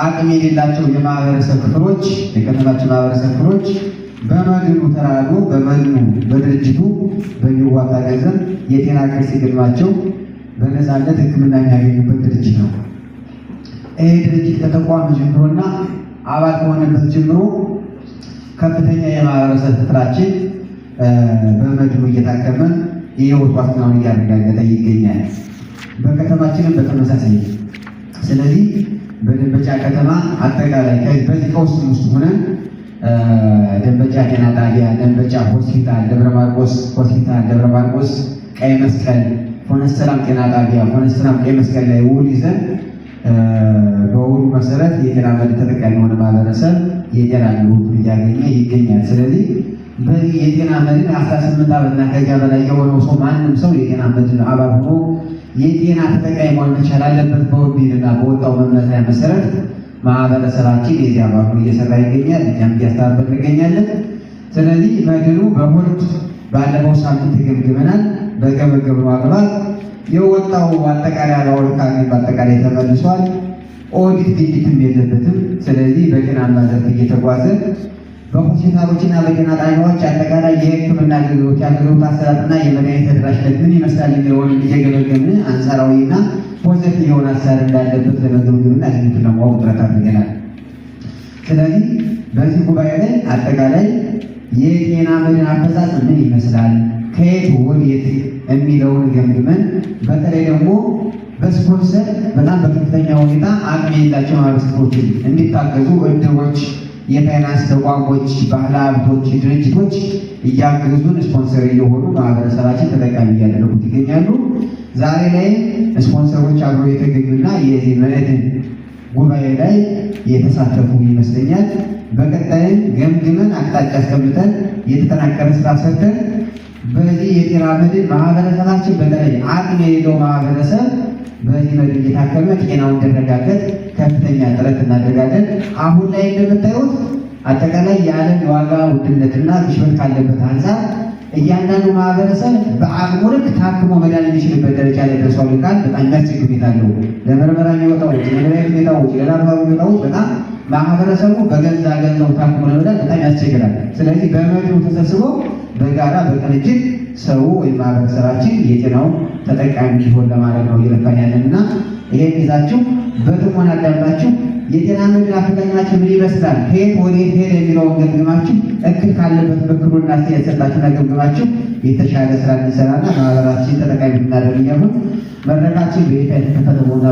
አቅም የሌላቸው የማህበረሰብ ክፍሎች የከተማችን ማህበረሰብ ክፍሎች በመድኑ ተራድኦ በመድኑ በድርጅቱ በሚዋጣ ገንዘብ የጤና እክል ሲገጥማቸው በነፃነት ሕክምና የሚያገኙበት ድርጅት ነው። ይህ ድርጅት ከተቋም ጀምሮና አባል ከሆነበት ጀምሮ ከፍተኛ የማህበረሰብ ክፍላችን በመድኑ እየታከመ የህይወት ዋስትናውን እያረጋገጠ ይገኛል። በከተማችንም በተመሳሳይ። ስለዚህ በደንበጫ ከተማ አጠቃላይ በዚህ ከውስጥ ሆነን ደንበጫ ጤና ጣቢያ፣ ደንበጫ ሆስፒታል፣ ደብረ ማርቆስ ሆስፒታል፣ ደብረ ማርቆስ ቀይ መስቀል፣ ፍኖተ ሰላም ጤና ጣቢያ፣ ፍኖተ ሰላም ቀይ መስቀል ላይ ውል ይዘን በውሉ መሰረት የጤና መድን ተጠቃሚ የሆነ ማህበረሰብ የጤና አገልግሎት እያገኘ ይገኛል። ስለዚህ በዚህ የጤና መድን 18 ዓመትና ከዚያ በላይ የሆነው ሰው ማንም ሰው የጤና መድን አባል ሆኖ የጤና ተጠቃሚ መሆን መቻል አለበት። በወቢልና በወጣው መመሪያ መሰረት ማህበረሰባችን የዚህ አባል ሆኖ እየሰራ ይገኛል። እኛም እያስተባበርን እንገኛለን። ስለዚህ መድኑ በቦርድ ባለፈው ሳምንት ገምግመናል። በገመገምነው አግባብ የወጣው አጠቃላይ አባወልካ በአጠቃላይ ተመልሷል። ኦዲት ግጭትም የለበትም። ስለዚህ በጤናማ ዘርፍ እየተጓዘ በሆስፒታሎችና በጤና ጣቢያዎች አጠቃላይ የሕክምና አገልግሎት የአገልግሎት አሰጣጥና የመድኃኒት ተደራሽነት ምን ይመስላል የሚለውን እየገመገምን አንጻራዊና ፖዘቲቭ የሆነ አሰራር እንዳለበት ለመገምገምና ግኝቱን ለማወቅ ጥረት አድርገናል። ስለዚህ በዚህ ጉባኤ ላይ አጠቃላይ የጤና መድን አፈጻጸም ምን ይመስላል፣ ከየት ወዴት የሚለውን ገምግመን በተለይ ደግሞ በስፖንሰር በጣም በከፍተኛ ሁኔታ አቅም የሌላቸው ማህበረሰቦች እንዲታገዙ እድሮች፣ የፋይናንስ ተቋሞች፣ ባህል ሀብቶች፣ ድርጅቶች እያገዙን ስፖንሰር የሆኑ ማህበረሰባችን ተጠቃሚ እያደረጉት ይገኛሉ። ዛሬ ላይ ስፖንሰሮች አብሮ የተገኙና የዚህ መድን ጉባኤ ላይ የተሳተፉ ይመስለኛል። በቀጣይም ገምግመን አቅጣጫ አስቀምጠን የተጠናከረ ስራ ሰርተን በዚህ የጤና መድን ማህበረሰባችን በተለይ አቅም የሌለው ማህበረሰብ በዚህ መድን እየታከመ ጤናው እንዲረጋገጥ ከፍተኛ ጥረት እናደርጋለን። አሁን ላይ እንደምታዩት አጠቃላይ የዓለም የዋጋ ውድነትና ግሽበት ካለበት አንፃር እያንዳንዱ ማህበረሰብ በአቅሙ ልክ ታክሞ መዳን የሚችልበት ደረጃ ላይ ደርሷል። ቃል በጣም የሚያስቸግር ሁኔታ አለው። ለምርመራ የሚወጣው ለመድኃኒት የሚወጣው ለላብራሪ የሚወጣው በጣም ማህበረሰቡ በገዛ ገንዘቡ ታክሞ ለመዳን በጣም ያስቸግራል። ስለዚህ በመድኑ ተሰብስቦ በጋራ በቅንጅት ሰው ወይም ማህበረሰባችን የጤናው ተጠቃሚ እንዲሆን ለማድረግ ነው እየለፋን ያለን እና ይሄን ይዛችሁ በጥሞና አዳምጣችሁ የጤና መድን አፈጻጸማችን ምን ይመስላል፣ ከየት ወዴት ሄደ የሚለውን ገምግማችሁ እክል ካለበት በክሉና አስተያየት ሰጣችሁና ገምግማችሁ የተሻለ ስራ እንሰራና ማህበራችን ተጠቃሚ እናደርግ እያሉ መድረካችን በይፋ የተከፈተ መሆኑን